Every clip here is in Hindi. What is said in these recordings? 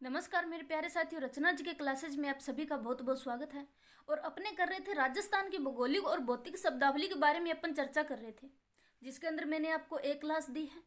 नमस्कार मेरे प्यारे साथियों, रचना जी के क्लासेज में आप सभी का बहुत बहुत स्वागत है। और अपने कर रहे थे राजस्थान की भौगोलिक और भौतिक शब्दावली के बारे में अपन चर्चा कर रहे थे, जिसके अंदर मैंने आपको एक क्लास दी है।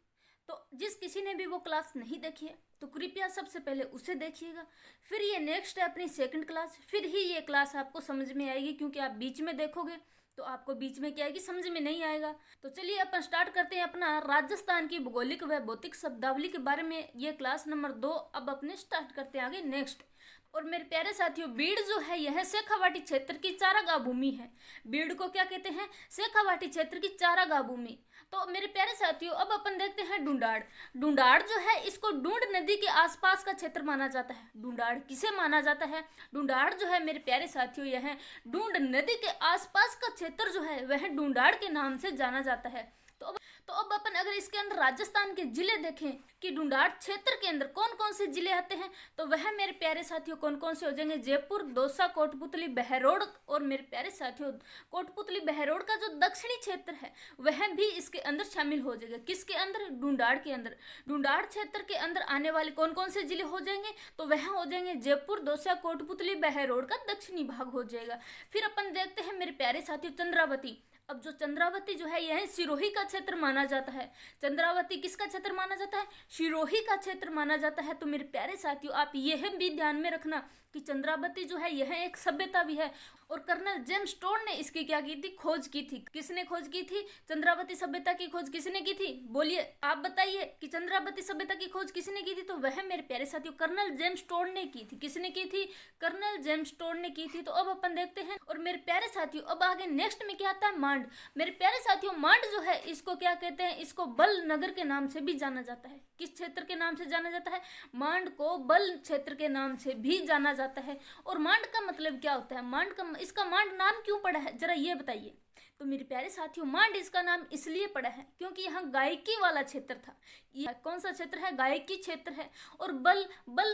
तो जिस किसी ने भी वो क्लास नहीं देखी है तो कृपया सबसे पहले उसे देखिएगा। फिर ये नेक्स्ट है अपनी सेकंड क्लास, फिर ही ये क्लास आपको समझ में आएगी, क्योंकि आप बीच में देखोगे तो आपको बीच में क्या आएगी, समझ में नहीं आएगा। तो चलिए अपन स्टार्ट करते हैं अपना राजस्थान की भौगोलिक व भौतिक शब्दावली के बारे में। ये क्लास नंबर 2 अब अपने स्टार्ट करते हैं आगे नेक्स्ट। और मेरे प्यारे साथियों, बीड़ जो है यह शेखावाटी क्षेत्र की चारागाह भूमि है। बीड़ को क्या कहते हैं? शेखावाटी क्षेत्र की चारागाह भूमि। तो मेरे प्यारे साथियों, अब अपन देखते हैं ढूंढाड़। ढूंढाड़ जो है इसको ढूंढ नदी के आसपास का क्षेत्र माना जाता है। ढूंढाड़ किसे माना जाता है? ढूंढाड़ जो है मेरे प्यारे साथियों, यह ढूंढ नदी के आसपास का क्षेत्र जो है वह ढूंढाड़ के नाम से जाना जाता है। तो अब अपन अगर इसके अंदर राजस्थान के जिले देखें कि ढूंढाड़ क्षेत्र के अंदर कौन कौन से जिले आते हैं, तो वह मेरे प्यारे साथियों कौन कौन से हो जाएंगे? जयपुर, दौसा, कोटपुतली, बहरोड। और मेरे प्यारे साथियों, कोटपुतली बहरोड का जो दक्षिणी क्षेत्र है वह भी इसके अंदर शामिल हो जाएगा। किसके अंदर? ढूंढाड़ के अंदर। ढूंढाड़ क्षेत्र के अंदर आने वाले कौन कौन से जिले हो जाएंगे? तो वह हो जाएंगे जयपुर, दौसा, कोटपुतली, बहरोड का दक्षिणी भाग हो जाएगा। फिर अपन देखते हैं मेरे प्यारे साथियों चंद्रावती। अब जो चंद्रावती जो है यह सिरोही का क्षेत्र माना जाता है। चंद्रावती किसका क्षेत्र माना जाता है? सिरोही का क्षेत्र माना जाता है। तो मेरे प्यारे साथियों, आप यह भी ध्यान में रखना कि चंद्रावती जो है यह एक सभ्यता भी है। और कर्नल जेम्स टोड ने इसकी क्या की थी? खोज की थी। किसने खोज की थी? चंद्रावती सभ्यता की खोज किसने की थी? बोलिए, आप बताइए कि चंद्रावती सभ्यता की खोज किसने की थी? तो वह मेरे प्यारे साथियों कर्नल जेम्स टोड ने की थी। किसने की थी? कर्नल जेम्स टोड ने की थी। तो अब अपन देखते हैं। और मेरे प्यारे साथियों, अब आगे नेक्स्ट में क्या आता है? मांड। मेरे प्यारे साथियों, मांड जो है इसको क्या कहते हैं? इसको बल नगर के नाम से भी जाना जाता है। किस क्षेत्र के नाम से जाना जाता है? मांड को बल क्षेत्र के नाम से भी जाना जाता है। और मांड का मतलब क्या होता है? मांड का इसका मांड नाम क्यों पड़ा है, जरा ये बताइए। तो मेरे प्यारे साथियों, मांड इसका नाम इसलिए पड़ा है क्योंकि यहाँ गायकी वाला क्षेत्र था। ये कौन सा क्षेत्र है? गायकी क्षेत्र है। और बल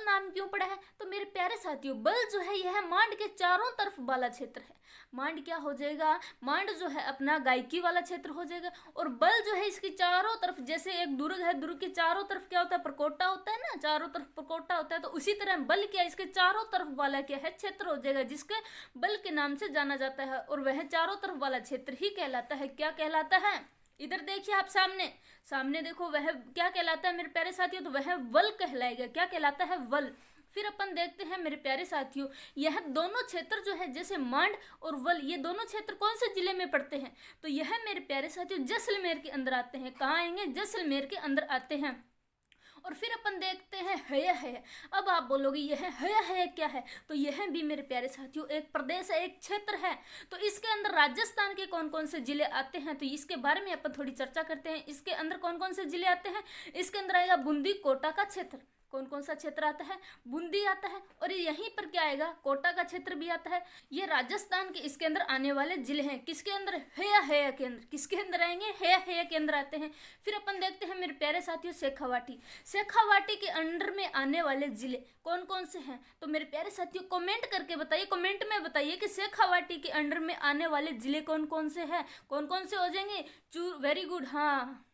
नाम क्यों पड़ा है? तो मेरे प्यारे साथियों, बल जो है यह मांड के चारों तरफ वाला क्षेत्र है। मांड क्या हो जाएगा? मांड जो है अपना गायकी वाला क्षेत्र हो जाएगा। और बल जो है इसकी चारों तरफ, जैसे एक दुर्ग है, दुर्ग के चारों तरफ क्या होता है? प्रकोटा होता है ना, चारों तरफ प्रकोटा होता है। तो उसी तरह बल क्या, इसके चारों तरफ वाला क्या है? क्षेत्र हो जाएगा, जिसके बल के नाम से जाना जाता है। और वह चारों तरफ वाला क्षेत्र ही कहलाता है। क्या कहलाता है? इधर देखिए आप, सामने देखो, वह क्या कहलाता है मेरे प्यारे साथियों? तो वह वल कहलाएगा। क्या कहलाता है? वल। फिर अपन देखते हैं मेरे प्यारे साथियों, यह दोनों क्षेत्र जो है, जैसे मांड और वल, ये दोनों क्षेत्र कौन से जिले में पड़ते हैं? तो यह मेरे प्यारे साथियों जैसलमेर के अंदर आते हैं। कहाँ आएंगे? जैसलमेर के अंदर आते हैं। और फिर अपन देखते हैं है। अब आप बोलोगे यह है क्या है? तो यह भी मेरे प्यारे साथियों एक प्रदेश है, एक क्षेत्र है। तो इसके अंदर राजस्थान के कौन कौन से जिले आते हैं, तो इसके बारे में अपन थोड़ी चर्चा करते हैं। इसके अंदर कौन कौन से जिले आते हैं? इसके अंदर आएगा बूंदी, कोटा का क्षेत्र। कौन कौन सा क्षेत्र आता है? बूंदी आता है। और यहीं पर क्या आएगा? कोटा का क्षेत्र भी आता है। ये राजस्थान के इसके अंदर आने वाले जिले हैं। किसके अंदर? है के अंदर। किसके अंदर आएंगे? है के अंदर आते हैं। फिर अपन देखते हैं मेरे प्यारे साथियों शेखावाटी। शेखावाटी के अंडर में आने वाले जिले कौन कौन से हैं? तो मेरे प्यारे साथियों कमेंट करके बताइए, कमेंट में बताइए कि शेखावाटी के अंडर में आने वाले जिले कौन कौन से हैं, कौन कौन से हो जाएंगे? वेरी गुड, हाँ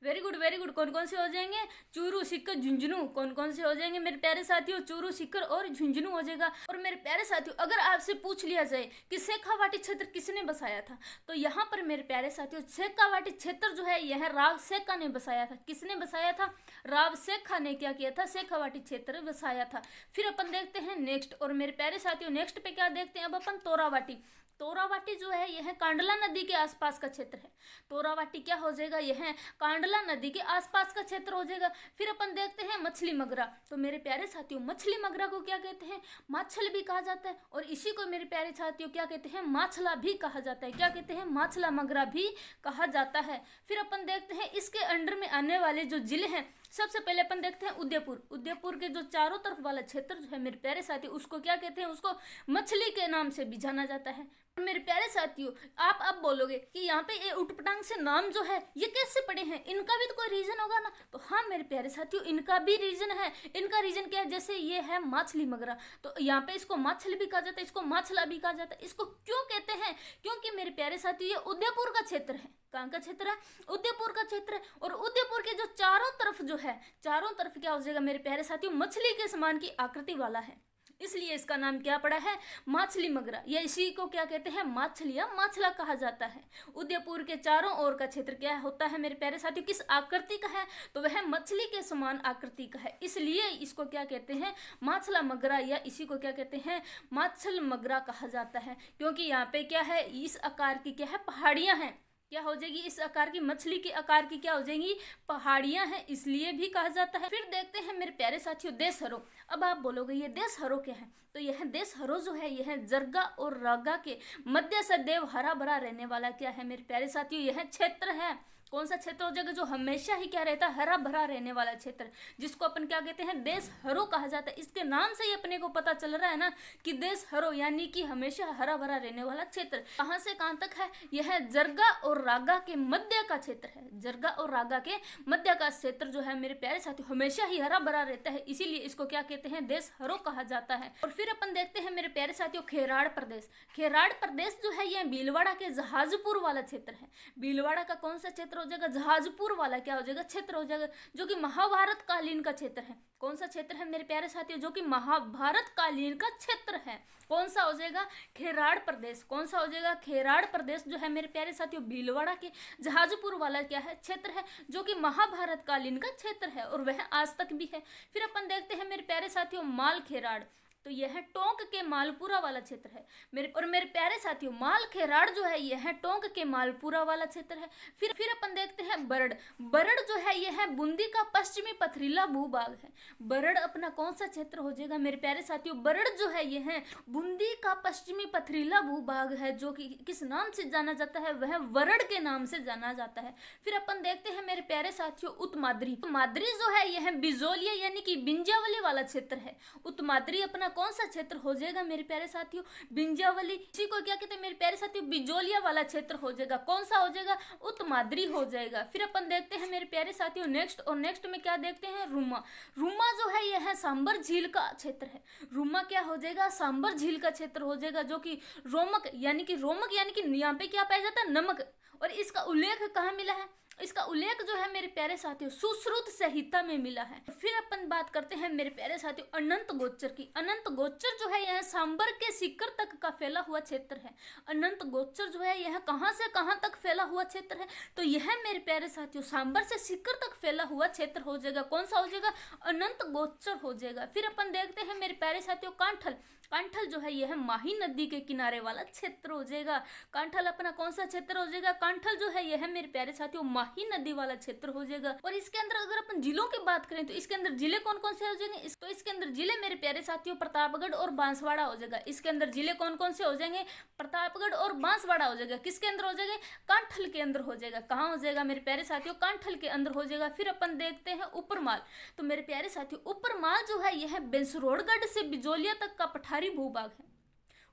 वेरी गुड। कौन कौन से हो जाएंगे? चूरू, सीकर, झुंझुनू। कौन कौन से हो जाएंगे मेरे प्यारे साथियों? चूरू, सीकर और झुंझुनू हो जाएगा। और मेरे प्यारे साथियों, अगर आपसे पूछ लिया जाए कि शेखावाटी क्षेत्र किसने बसाया था, तो यहाँ पर मेरे प्यारे साथियों शेखावाटी क्षेत्र जो है यह राव शेखा ने बसाया था। किसने बसाया था? राव शेखा ने क्या किया था? शेखावाटी क्षेत्र बसाया था। फिर अपन देखते हैं नेक्स्ट। और मेरे प्यारे साथियों नेक्स्ट पे क्या देखते हैं अब अपन? तोरावाटी। तोरावाटी जो है यह कांडला नदी के आसपास का क्षेत्र है। तोरावाटी क्या हो जाएगा? यह कांडला नदी के आसपास का क्षेत्र हो जाएगा। फिर अपन देखते हैं मछली मगरा। तो मेरे प्यारे साथियों मछली मगरा को क्या कहते हैं? माछल भी कहा जाता है। और इसी को मेरे प्यारे साथियों क्या कहते हैं? माछला भी कहा जाता है। क्या कहते हैं? माछला मगरा भी कहा जाता है। फिर अपन देखते हैं इसके अंडर में आने वाले जो जिले हैं। सबसे पहले अपन देखते हैं उदयपुर। उदयपुर के जो चारों तरफ वाला क्षेत्र जो है मेरे प्यारे साथियों, उसको क्या कहते हैं? उसको मछली के नाम से भी जाना जाता है। मेरे प्यारे साथियों, आप अब बोलोगे कि यहाँ पे ये उटपटांग से नाम जो है ये कैसे पड़े हैं? इनका भी तो कोई रीजन होगा ना। तो हाँ मेरे प्यारे साथियों, इनका भी रीजन है। इनका रीजन क्या है? जैसे ये है माछली मगरा, तो यहाँ पे इसको माछली भी कहा जाता है, इसको माछला भी कहा जाता है। इसको क्यों कहते हैं? क्योंकि मेरे प्यारे साथियों ये उदयपुर का क्षेत्र है। कहाँ का क्षेत्र है? उदयपुर का क्षेत्र है। और उदयपुर के जो चारों तरफ जो है, चारों तरफ क्या हो जाएगा मेरे प्यारे साथियों? मछली के समान की आकृति वाला है, इसलिए इसका नाम क्या पड़ा है? माछली मगरा। या इसी को क्या कहते हैं? माछलिया माछला कहा जाता है। उदयपुर के चारों ओर का क्षेत्र क्या होता है मेरे प्यारे साथियों? किस आकृति का है? तो वह मछली के समान आकृति का है, इसलिए इसको क्या कहते हैं? माछला मगरा, या इसी को क्या कहते हैं? माछल मगरा कहा जाता है। क्योंकि यहाँ पे क्या है? इस आकार की क्या है? पहाड़ियां हैं। क्या हो जाएगी? इस आकार की, मछली के आकार की क्या हो जाएंगी? पहाड़ियां हैं, इसलिए भी कहा जाता है। फिर देखते हैं मेरे प्यारे साथियों देशहरो। अब आप बोलोगे ये देशहरो क्या है? तो यह देशहरो जो है यह जरगा और रागा के मध्य सदैव हरा भरा रहने वाला क्या है मेरे प्यारे साथियों? यह क्षेत्र है। कौन सा क्षेत्र हो जाएगा? जो हमेशा ही क्या रहता है? हरा भरा रहने वाला क्षेत्र, जिसको अपन क्या कहते हैं? देशहरो कहा जाता है। इसके नाम से ही अपने को पता चल रहा है ना कि देशहरो यानी कि हमेशा हरा भरा रहने वाला क्षेत्र। कहां से कहां तक है? यह जरगा और रागा के मध्य का क्षेत्र है। जरगा और रागा के मध्य का क्षेत्र जो है मेरे प्यारे साथियों हमेशा ही हरा भरा रहता है, इसीलिए इसको क्या कहते हैं? देशहरो कहा जाता है। और फिर अपन देखते हैं मेरे प्यारे साथियों खेराड़ प्रदेश। खेराड़ प्रदेश जो है यह भीलवाड़ा के जहाजपुर वाला क्षेत्र है। भीलवाड़ा का कौन सा क्षेत्र हो जाएगा? जहाजपुर वाला क्या हो जाएगा? क्षेत्र हो जाएगा, जो कि महाभारत कालीन का क्षेत्र है। कौन सा क्षेत्र है मेरे प्यारे साथियों? जो कि महाभारत कालीन का क्षेत्र है। कौन सा हो जाएगा? खेराड़ प्रदेश। कौन सा हो जाएगा? खेराड़ प्रदेश जो है मेरे प्यारे साथियों भीलवाड़ा के जहाजपुर वाला क्या है? क्षेत्र है, जो कि महाभारत कालीन का क्षेत्र है, और वह आज तक भी है। फिर अपन देखते हैं मेरे प्यारे साथियों माल खेराड़। तो यह टोंक के मालपुरा वाला क्षेत्र है मेरे प्यारे साथियों माल खेराड़ जो है यह टोंक के मालपुरा वाला क्षेत्र है। फिर अपन देखते हैं बरड़। बरड़ जो है यह बूंदी का पश्चिमी पथरीला भूभाग है। बरड़ अपना कौन सा क्षेत्र हो जाएगा मेरे प्यारे साथियों? बरड़ जो है यह बूंदी का पश्चिमी पथरीला भूभाग है, जो कि किस नाम से जाना जाता है? वह वरड़ के नाम से जाना जाता है। फिर अपन देखते हैं मेरे प्यारे साथियों उत्माद्री। उत्माद्री जो है यह बिजोलिया यानी कि बिंजावली वाला क्षेत्र है। उत्माद्री अपना कौन सा क्षेत्र हो जाएगा मेरे प्यारे साथियों? बिंजावली। इसी को क्या कहते हैं मेरे प्यारे साथियों? बिजोलिया वाला क्षेत्र हो जाएगा। कौन सा हो जाएगा? उत्माद्री हो जाएगा। फिर अपन देखते हैं मेरे प्यारे साथियों नेक्स्ट में क्या देखते हैं? रूमा। रूमा जो है यह सांबर झील का क्षेत्र है। रूमा क्या हो जाएगा? सांबर झील का क्षेत्र हो जाएगा, जो कि रोमक यानी कि यहाँ पे क्या पाया जाता है? नमक। और इसका उल्लेख कहाँ मिला है? इसका उल्लेख जो है मेरे प्यारे साथियों सुश्रुत संहिता में मिला है। फिर अपन बात करते हैं मेरे प्यारे साथियों अनंत गोचर की। अनंत गोचर जो है यह सांबर के शिखर तक का फैला हुआ क्षेत्र है। अनंत गोचर जो है यह कहां से कहां तक फैला हुआ क्षेत्र है? तो यह मेरे प्यारे साथियों सांबर से शिखर तक फैला हुआ क्षेत्र हो जाएगा। कौन सा हो जाएगा? अनंत गोचर हो जाएगा। फिर अपन देखते हैं मेरे प्यारे साथियों कांठल। कांठल जो है यह माही नदी के किनारे वाला क्षेत्र हो जाएगा। कांठल अपना कौन सा क्षेत्र हो जाएगा? कांठल जो है यह मेरे प्यारे साथियों माही नदी वाला क्षेत्र हो जाएगा। और इसके अंदर अगर अपन जिलों की बात करें तो इसके अंदर जिले कौन कौन से हो जाएंगे? तो इसके अंदर जिले मेरे प्यारे साथियों प्रतापगढ़ और बांसवाड़ा हो जाएगा। इसके अंदर जिले कौन कौन से हो जाएंगे? प्रतापगढ़ और बांसवाड़ा हो जाएगा। किसके अंदर हो जाएगा? कांठल के अंदर हो जाएगा। कहाँ हो जाएगा मेरे प्यारे साथियों? कांठल के अंदर हो जाएगा। फिर अपन देखते हैं उपरमाल। तो मेरे प्यारे साथियों उपरमाल जो है यह बेंसरोड़गढ़ से बिजोलिया तक का पठारी भूभाग है।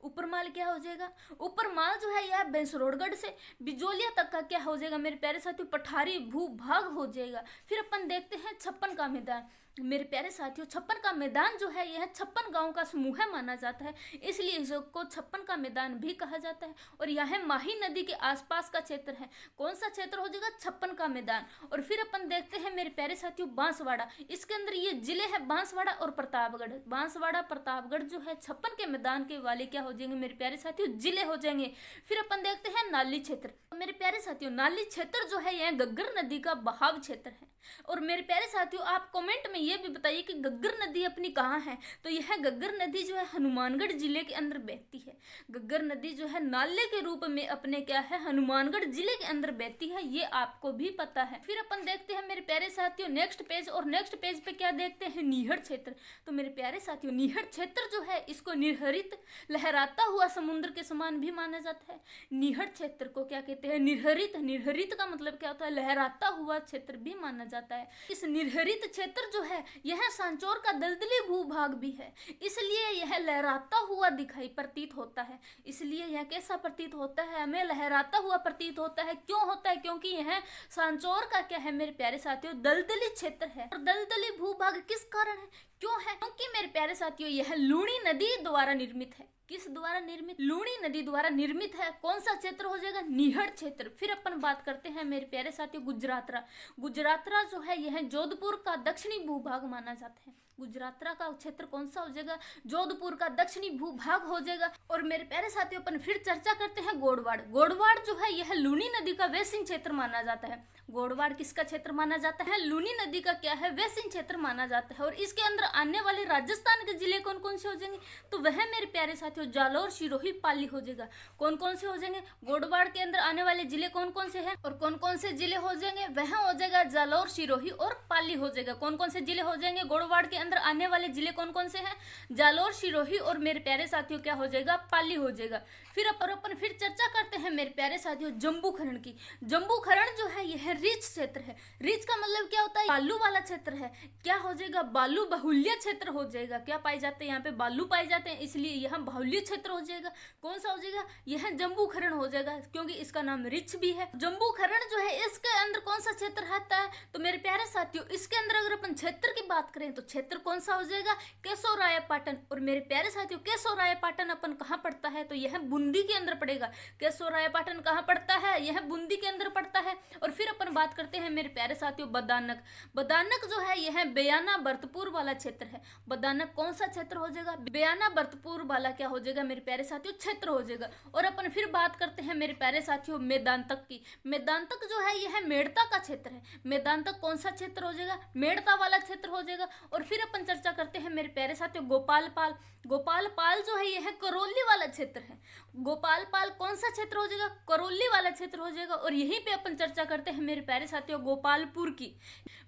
उपरमाल क्या हो जाएगा? उपरमाल जो है यह बेंसरोड़गढ़ से बिजोलिया तक का क्या हो जाएगा मेरे प्यारे साथियों? पठारी भूभाग हो जाएगा। फिर अपन देखते हैं छप्पन का मैदान। मेरे प्यारे साथियों छप्पन का मैदान जो है यह 56 गांव का समूह माना जाता है, इसलिए इसको छप्पन का मैदान भी कहा जाता है। और यह माही नदी के आसपास का क्षेत्र है। कौन सा क्षेत्र हो जाएगा? छप्पन का मैदान। और फिर अपन देखते हैं मेरे प्यारे साथियों बांसवाड़ा। इसके अंदर ये जिले हैं बांसवाड़ा और प्रतापगढ़। बांसवाड़ा प्रतापगढ़ जो है 56 के मैदान के वाले क्या हो जाएंगे मेरे प्यारे साथियों? जिले हो जाएंगे। फिर अपन देखते हैं नाली क्षेत्र। तो मेरे प्यारे साथियों नाली क्षेत्र जो है यह गग्गर नदी का बहाव क्षेत्र है। और मेरे प्यारे साथियों आप कमेंट में ये भी बताइए कि गग्गर नदी अपनी कहाँ है? तो यह गग्गर नदी जो है हनुमानगढ़ जिले के अंदर बहती है। गग्गर नदी जो है नाले के रूप में अपने क्या है? हनुमानगढ़ जिले के अंदर बहती है, ये आपको भी पता है। फिर अपन देखते हैं मेरे प्यारे साथियों नेक्स्ट पेज। और नेक्स्ट पेज पे क्या देखते हैं? नीहड़ क्षेत्र। तो मेरे प्यारे साथियों नीहड़ क्षेत्र जो है इसको निर्हरित लहराता हुआ समुद्र के समान भी माना जाता है। नीहड़ क्षेत्र को क्या कहते हैं? निर्हरित। निर्हरित का मतलब क्या होता है? लहराता हुआ क्षेत्र भी माना जाता है। इस निर्हरित क्षेत्र जो है यह सांचौर का दलदली भूभाग भी है, इसलिए यह लहराता हुआ दिखाई प्रतीत होता है। इसलिए यह कैसा प्रतीत होता है? हमें लहराता हुआ प्रतीत होता है। क्यों होता है? क्योंकि यह सांचौर का क्या है मेरे प्यारे साथियों? दलदली क्षेत्र है। और दलदली भूभाग किस कारण है? क्यों है? क्योंकि मेरे प्यारे साथियों यह लूणी नदी द्वारा निर्मित है। किस द्वारा निर्मित? लूणी नदी द्वारा निर्मित है। कौन सा क्षेत्र हो जाएगा? निहड़ क्षेत्र। फिर अपन बात करते हैं मेरे प्यारे साथियों गुजरातरा। गुजरातरा जो है यह जोधपुर का दक्षिणी भूभाग माना जाता है। गुजरातरा का क्षेत्र कौन सा हो जाएगा? जोधपुर का दक्षिणी भूभाग हो जाएगा। और मेरे प्यारे साथियों अपन फिर चर्चा करते हैं गोडवाड़। गोडवाड़ जो है यह लूणी नदी का वेसिंग क्षेत्र माना जाता है। गोडवाड़ किसका क्षेत्र माना जाता है? लूणी नदी का क्या है? वेसिंग क्षेत्र माना जाता है। और इसके अंदर आने वाले राजस्थान के जिले कौन कौन से हो जाएंगे? तो वह मेरे प्यारे साथियों जालौर, सिरोही, पाली हो जाएगा। कौन कौन से हो जाएंगे? गोडवाड़ के अंदर आने वाले जिले कौन कौन से हैं और कौन कौन से जिले हो जाएंगे? वह हो जाएगा जालौर, सिरोही और पाली हो जाएगा। कौन कौन से जिले हो जाएंगे? गोडवाड़ के अंदर आने वाले जिले कौन कौन से हैं? जालौर, सिरोही और मेरे प्यारे साथियों क्या हो जाएगा? पाली हो जाएगा। फिर अपन फिर चर्चा करते हैं मेरे प्यारे साथियों जम्बूखरण की। जम्बूखरण जो है यह रिच क्षेत्र है। रिच का मतलब क्या होता है? बालू वाला क्षेत्र है। क्या हो जाएगा? बालू बहुल्य क्षेत्र हो जाएगा। क्या पाए जाते हैं? यहाँ पे बालू पाए जाते हैं, इसलिए यहाँ बाहुल्य क्षेत्र हो जाएगा। कौन सा हो जाएगा? यह जम्बूखरण हो जाएगा, क्योंकि इसका नाम रिच भी है। जम्बूखरण जो है इसके अंदर कौन सा क्षेत्र आता है? तो मेरे प्यारे साथियों इसके अंदर अगर अपन क्षेत्र की बात करें तो क्षेत्र कौन सा हो जाएगा? केशोरायपाटन। और मेरे प्यारे साथियों केशोरायपाटन अपन कहाँ पड़ता है? तो यह बूंदी के अंदर पड़ेगा। केशोरायपाटन कहाँ पड़ता है? यह बूंदी के अंदर पड़ता है। और फिर अपन बात करते हैं मेरे प्यारे साथियों बदानक। बदानक जो है यह बयाना बर्तपुर वाला क्षेत्र है। बदानक कौन सा क्षेत्र हो जाएगा? बयाना बर्तपुर वाला क्या हो जाएगा मेरे प्यारे साथियों? क्षेत्र हो जाएगा। और अपन फिर बात करते हैं मेरे प्यारे साथियों मेदांतक की। मेदांतक जो है यह मेड़ता का क्षेत्र है। मेदांतक कौन सा क्षेत्र हो जाएगा? मेड़ता वाला क्षेत्र हो जाएगा। और फिर अपन चर्चा करते हैं मेरे प्यारे साथियों गोपालपाल। गोपालपाल जो है यह करौली वाला क्षेत्र है। गोपालपाल कौन सा क्षेत्र हो जाएगा? करौली वाला क्षेत्र हो जाएगा। और यहीं पे अपन चर्चा करते हैं मेरे प्यारे साथियों गोपालपुर की।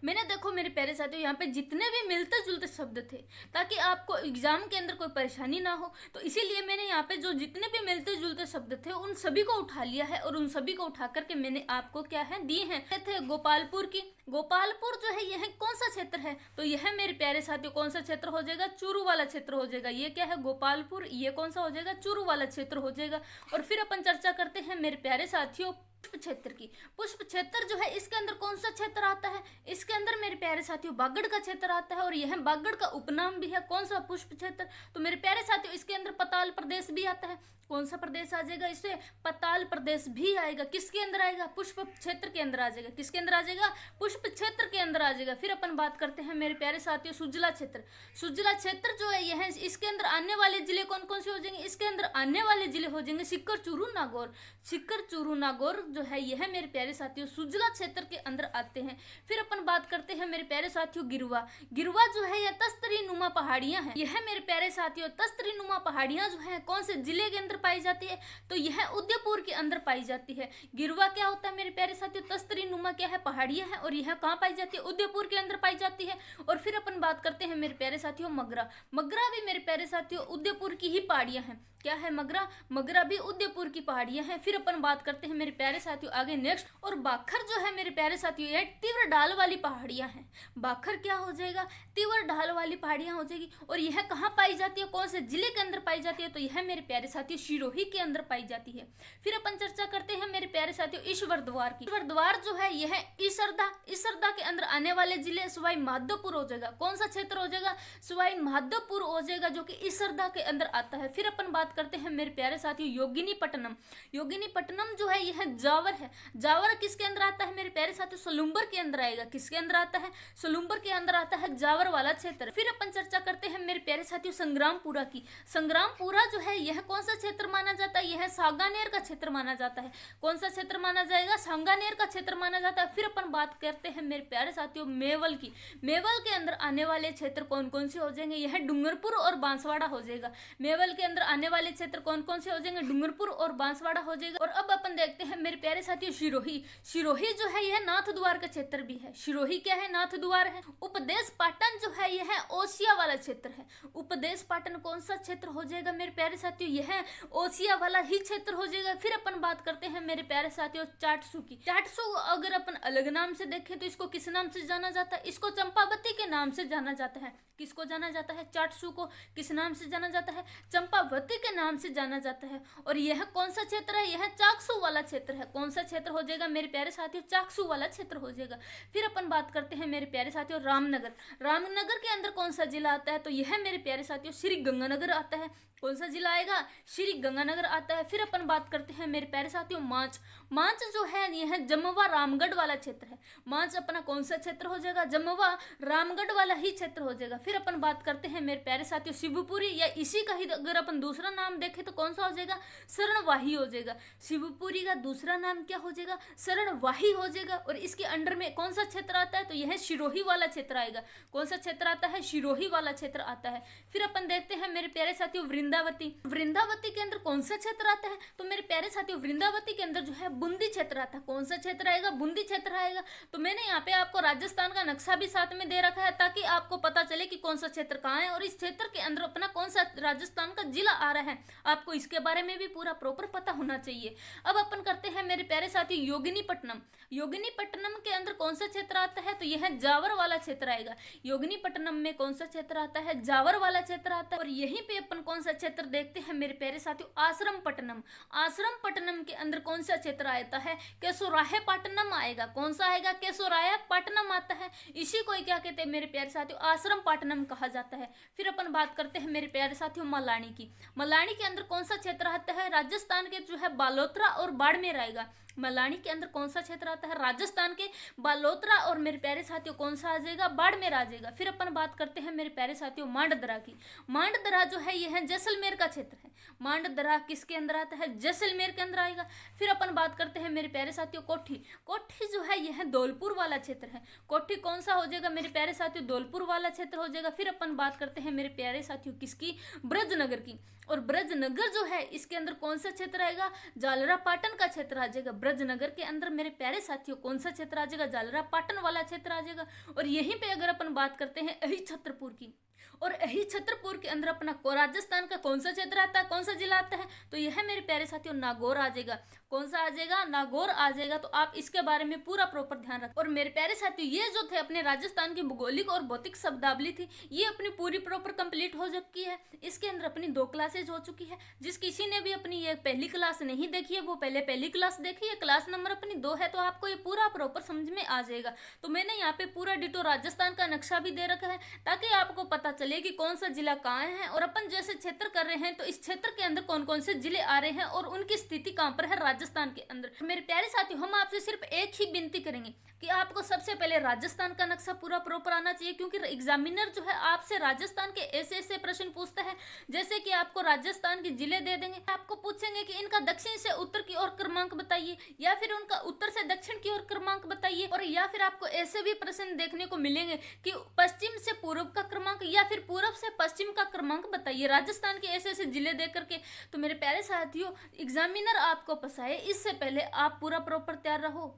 मैंने देखो मेरे प्यारे साथियों यहाँ पे जितने भी मिलते जुलते शब्द थे ताकि आपको एग्जाम के अंदर कोई परेशानी ना हो, तो इसीलिए मैंने यहाँ पे जो जितने भी मिलते जुलते शब्द थे उन सभी को उठा लिया है और उन सभी को उठा करके मैंने आपको क्या है दिए हैं। थे गोपालपुर की। गोपालपुर जो है यह कौन सा क्षेत्र है? तो यह मेरे प्यारे साथियों कौन सा क्षेत्र हो जाएगा? चूरू वाला क्षेत्र हो जाएगा। ये क्या है? गोपालपुर। ये कौन सा हो जाएगा? चूरू वाला क्षेत्र हो जाएगा। और फिर अपन चर्चा करते हैं मेरे प्यारे साथियों पुष्प क्षेत्र की। पुष्प क्षेत्र जो है इसके अंदर कौन सा क्षेत्र आता है? इसके अंदर मेरे प्यारे साथियों बागड़ का क्षेत्र आता है। और यह बागड़ का उपनाम भी है। कौन सा? पुष्प क्षेत्र। तो मेरे प्यारे साथियों इसके अंदर पताल प्रदेश भी आता है। कौन सा प्रदेश आ जाएगा? इससे पताल प्रदेश भी आएगा। किसके अंदर आएगा? पुष्प क्षेत्र के अंदर आ जाएगा। किसके अंदर आ जाएगा? पुष्प क्षेत्र के अंदर आ जाएगा। फिर अपन बात करते हैं मेरे प्यारे साथियों सुजला क्षेत्र। सुजला क्षेत्र जो है यह इसके अंदर आने वाले जिले कौन कौन से हो जाएंगे? इसके अंदर आने वाले जिले हो जाएंगे सीकर, चूरू, नागौर। सीकर, चूरू, नागौर जो है यह मेरे प्यारे साथियों सुजला क्षेत्र के अंदर आते हैं। फिर अपन बात करते हैं मेरे प्यारे साथियों गिरवा। गिरवा जो है यह तस्तरी नुमा पहाड़ियां हैं। यह मेरे प्यारे साथियों तस्तरी नुमा पहाड़ियां जो है कौन से जिले के अंदर पाई जाती है? तो यह उदयपुर के अंदर पाई जाती है। गिरवा क्या होता है मेरे प्यारे साथियों? तस्तरी नुमा क्या है? पहाड़ियां हैं। और यह कहाँ पाई जाती है? उदयपुर के अंदर पाई जाती है। और फिर अपन बात करते हैं मेरे प्यारे साथियों मगरा। मगरा भी मेरे प्यारे साथियों उदयपुर की ही पहाड़ियां हैं। क्या है? मगरा। मगरा भी उदयपुर की पहाड़ियां हैं। फिर अपन बात करते हैं मेरे प्यारे साथियों आगे नेक्स्ट। और बाखर जो है मेरे प्यारे साथियों यह तीव्र ढाल वाली पहाड़ियां हैं। बाखर क्या हो जाएगा? तीव्र ढाल वाली पहाड़ियां हो जाएगी। और यह कहाँ पाई जाती है? कौन से जिले के अंदर पाई जाती है? तो यह मेरे प्यारे साथियों सिरोही के अंदर पाई जाती है। फिर अपन चर्चा करते हैं मेरे प्यारे साथियों ईश्वर द्वार की। ईश्वर द्वार जो है यह ईसरदा के अंदर आने वाले जिले सवाई माधोपुर हो जाएगा। कौन सा क्षेत्र हो जाएगा? सवाई माधोपुर हो जाएगा, जो कि ईसरदा के अंदर आता है। फिर अपन बात करते हैं मेरे प्यारे साथियों योगिनीपट्टनम। योगिनीपट्टनम जो है यह जावर है। जावर किसके अंदर आता है मेरे प्यारे साथियों? सलूम्बर के अंदर आएगा। किसके अंदर आता है? सलूम्बर के अंदर आता है जावर वाला क्षेत्र। फिर अपन चर्चा करते हैं मेरे प्यारे साथियों संग्रामपुरा की। संग्रामपुरा जो है यह कौन सा क्षेत्र माना जाता है? यह सांगानेर का क्षेत्र माना जाता है। कौन सा क्षेत्र माना जाएगा? सांगानेर का क्षेत्र माना जाता है। फिर अपन बात करते हैं मेरे प्यारे साथियों मेवल की। मेवल के अंदर आने वाले क्षेत्र कौन कौन से हो जाएंगे? यह डूंगरपुर और बांसवाड़ा हो जाएगा। मेवल के अंदर आने वाले क्षेत्र कौन कौन से हो जाएंगे? डूंगरपुर और बांसवाड़ा हो जाएगा। और अब अपन देखते हैं मेरे प्यारे साथियों सिरोही। सिरोही जो है यह नाथ द्वार का क्षेत्र भी है। सिरोही क्या है? नाथ द्वार है। उपदेश पाटन जो है यह ओसिया वाला क्षेत्र है। उपदेश पाटन कौन सा क्षेत्र हो जाएगा मेरे प्यारे साथियों? यह ओसिया वाला ही क्षेत्र हो जाएगा। फिर अपन बात करते हैं मेरे प्यारे साथियों चाटसू की। चाटसू अगर अपन अलग नाम से देखें तो इसको किस नाम से जाना जाता है? इसको चंपावती के नाम से जाना जाता है। किसको जाना जाता है? चाटसू को किस नाम से जाना जाता है? चंपावती के नाम से जाना जाता है। और यह कौन सा क्षेत्र है? यह चाकसू वाला क्षेत्र है। कौन सा क्षेत्र हो जाएगा मेरे प्यारे साथियों? चाकसू वाला क्षेत्र हो जाएगा। फिर अपन बात करते हैं मेरे प्यारे साथियों रामनगर। रामनगर के अंदर कौन सा जिला आता है, तो यह मेरे प्यारे साथियों श्री गंगानगर आता है। कौन सा जिला आएगा? श्री गंगानगर आता है। फिर अपन बात करते हैं मेरे प्यारे साथियों मांच। मांच जो है यह जमवा रामगढ़ वाला क्षेत्र है। मांच अपना कौन सा क्षेत्र हो जाएगा? जमवा रामगढ़ वाला ही क्षेत्र हो जाएगा। फिर अपन बात करते हैं मेरे प्यारे साथियों शिवपुरी, या इसी का ही अगर अपन दूसरा नाम देखें तो कौन सा हो जाएगा? शरणवाही हो जाएगा। शिवपुरी का दूसरा नाम क्या हो जाएगा? शरणवाही हो जाएगा। और इसके अंडर में कौन सा क्षेत्र आता है? तो यह शिरोही वाला क्षेत्र आएगा। कौन सा क्षेत्र आता है? शिरोही वाला क्षेत्र आता है। फिर अपन देखते हैं मेरे प्यारे साथियों वृंदावती। वृंदावती के अंदर कौन सा क्षेत्र आता है? तो मेरे प्यारे साथियों वृंदावती के अंदर जो है बूंदी क्षेत्र आता है। कौन सा क्षेत्र आएगा? बूंदी क्षेत्र आएगा। तो मैंने यहाँ पे आपको राजस्थान का नक्शा भी साथ में दे रखा है ताकि आपको पता चले कि कौन सा क्षेत्र कहाँ है और इस क्षेत्र के अंदर अपना कौन सा राजस्थान का जिला आ रहा है। आपको इसके बारे में भी पूरा प्रॉपर पता होना चाहिए। अब अपन करते हैं मेरे प्यारे साथी योगिनीपट्टनम। योगिनीपट्टनम के अंदर कौन सा क्षेत्र आता है? तो यह जावर वाला क्षेत्र आएगा। योगिनीपट्टनम में कौन सा क्षेत्र आता है? जावर वाला क्षेत्र आता है। और यहीं पे अपन कौन सा क्षेत्र देखते हैं मेरे प्यारे साथियों? आश्रमपट्टनम। आश्रमपट्टनम के अंदर कौन सा क्षेत्र आता है? केशोरायपट्टनम आएगा। कौन सा आएगा? केशोरायपट्टनम आता है। इसी को क्या कहते हैं मेरे प्यारे साथियों? आश्रमपट्टनम कहा जाता है। फिर अपन बात करते हैं मेरे प्यारे साथियों मलानी की। मलानी के अंदर कौन सा क्षेत्र आता है? राजस्थान के जो है बालोतरा और बाड़मेर आएगा। मलानी के अंदर कौन सा क्षेत्र आता है? राजस्थान के बालोतरा और मेरे प्यारे साथियों कौन सा आ जाएगा? बाड़मेर आ जाएगा। फिर अपन बात करते हैं मेरे प्यारे साथियों मांडदरा की। मांडदरा जो है यह जैसलमेर का क्षेत्र है। मांडदरा किसके अंदर आता है? जैसलमेर के अंदर आएगा। फिर अपन बात करते हैं मेरे प्यारे साथियों कोठी। कोठी जो है यह धौलपुर वाला क्षेत्र है। कोठी कौन सा हो जाएगा मेरे प्यारे साथियों? धौलपुर वाला क्षेत्र हो जाएगा। फिर अपन बात करते हैं मेरे प्यारे साथियों किसकी? ब्रजनगर की। और ब्रजनगर जो है इसके अंदर कौन सा क्षेत्र आएगा? जालरापाटन का क्षेत्र आ जाएगा। ब्रजनगर के अंदर मेरे प्यारे साथियों कौन सा क्षेत्र आ जाएगा? जालरापाटन वाला क्षेत्र आ जाएगा। और यहीं पे अगर अपन बात करते हैं अही छत्रपुर की, और अही छत्रपुर के अंदर अपना राजस्थान का कौन सा क्षेत्र आता है? कौन सा जिला आता है? तो यह मेरे प्यारे साथियों नागौर आ जाएगा। कौन सा आ जाएगा? नागौर आ जाएगा। तो आप इसके बारे में पूरा प्रॉपर ध्यान रखें। और मेरे प्यारे साथियों ये जो थे अपने राजस्थान की भौगोलिक और भौतिक शब्दावली थी, ये अपनी पूरी प्रॉपर कंप्लीट हो चुकी है। इसके अंदर अपनी 2 क्लासेज हो चुकी है। जिस किसी ने भी अपनी ये पहली क्लास नहीं देखी है वो पहले पहली क्लास देखिए। क्लास नंबर अपनी 2 है, तो आपको ये पूरा प्रॉपर समझ में आ जाएगा। तो मैंने यहाँ पे पूरा डिटो राजस्थान का नक्शा भी दे रखा है ताकि आपको पता चले कि कौन सा जिला कहाँ है और अपन जैसे क्षेत्र कर रहे हैं तो इस क्षेत्र के अंदर कौन कौन से जिले आ रहे हैं और उनकी स्थिति कहाँ पर है राजस्थान के अंदर। मेरे प्यारे साथियों हम आपसे सिर्फ एक ही विनती करेंगे कि आपको सबसे पहले राजस्थान का नक्शा पूरा प्रॉपर आना चाहिए, क्योंकि एग्जामिनर जो है आपसे राजस्थान के ऐसे ऐसे प्रश्न पूछता है जैसे कि आपको राजस्थान के जिले दे देंगे, आपको पूछेंगे कि इनका दक्षिण से उत्तर की ओर क्रमांक बताइए, या फिर उनका उत्तर से दक्षिण की ओर क्रमांक बताइए, और या फिर आपको ऐसे भी प्रश्न देखने को मिलेंगे कि पश्चिम से पूर्व का क्रमांक या फिर पूर्व से पश्चिम का क्रमांक बताइए राजस्थान के ऐसे ऐसे जिले देख करके। तो मेरे प्यारे साथियों एग्जामिनर आपको फंसाए इससे पहले आप पूरा प्रॉपर तैयार रहो।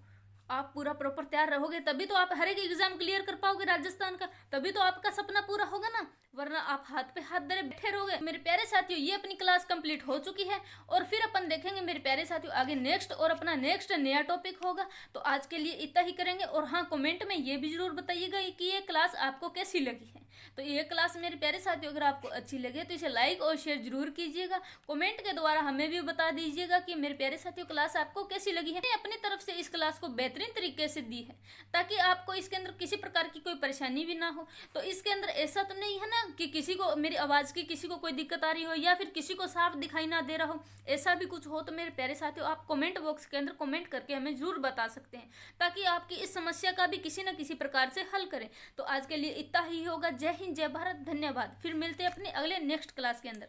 आप पूरा प्रॉपर तैयार रहोगे तभी तो आप हर एक एग्जाम क्लियर कर पाओगे राजस्थान का, तभी तो आपका सपना पूरा होगा ना, वरना आप हाथ पे हाथ धरे बैठे रहोगे। मेरे प्यारे साथियों ये अपनी क्लास कंप्लीट हो चुकी है और फिर अपन देखेंगे मेरे प्यारे साथियों आगे नेक्स्ट, और अपना नेक्स्ट नया टॉपिक होगा। तो आज के लिए इतना ही करेंगे। और हाँ, कमेंट में ये भी जरूर बताइएगा कि ये क्लास आपको कैसी लगी है। तो ये क्लास मेरे प्यारे साथियों अगर आपको अच्छी लगे तो इसे लाइक और शेयर जरूर कीजिएगा। कमेंट के द्वारा हमें भी बता दीजिएगा कि मेरे प्यारे साथियों क्लास आपको कैसी लगी है। मैंने अपनी तरफ से इस क्लास को बेहतरीन तरीके से दी है ताकि आपको इसके अंदर किसी प्रकार की कोई परेशानी भी ना हो। तो इसके अंदर ऐसा तो नहीं है ना कि किसी को मेरी आवाज़ की किसी को कोई दिक्कत आ रही हो या फिर किसी को साफ दिखाई ना दे रहा हो। ऐसा भी कुछ हो तो मेरे प्यारे साथियों आप कमेंट बॉक्स के अंदर कमेंट करके हमें जरूर बता सकते हैं ताकि आपकी इस समस्या का भी किसी न किसी प्रकार से हल करें। तो आज के लिए इतना ही होगा। जय हिंद, जय भारत, धन्यवाद। फिर मिलते हैं अपने अगले नेक्स्ट क्लास के अंदर।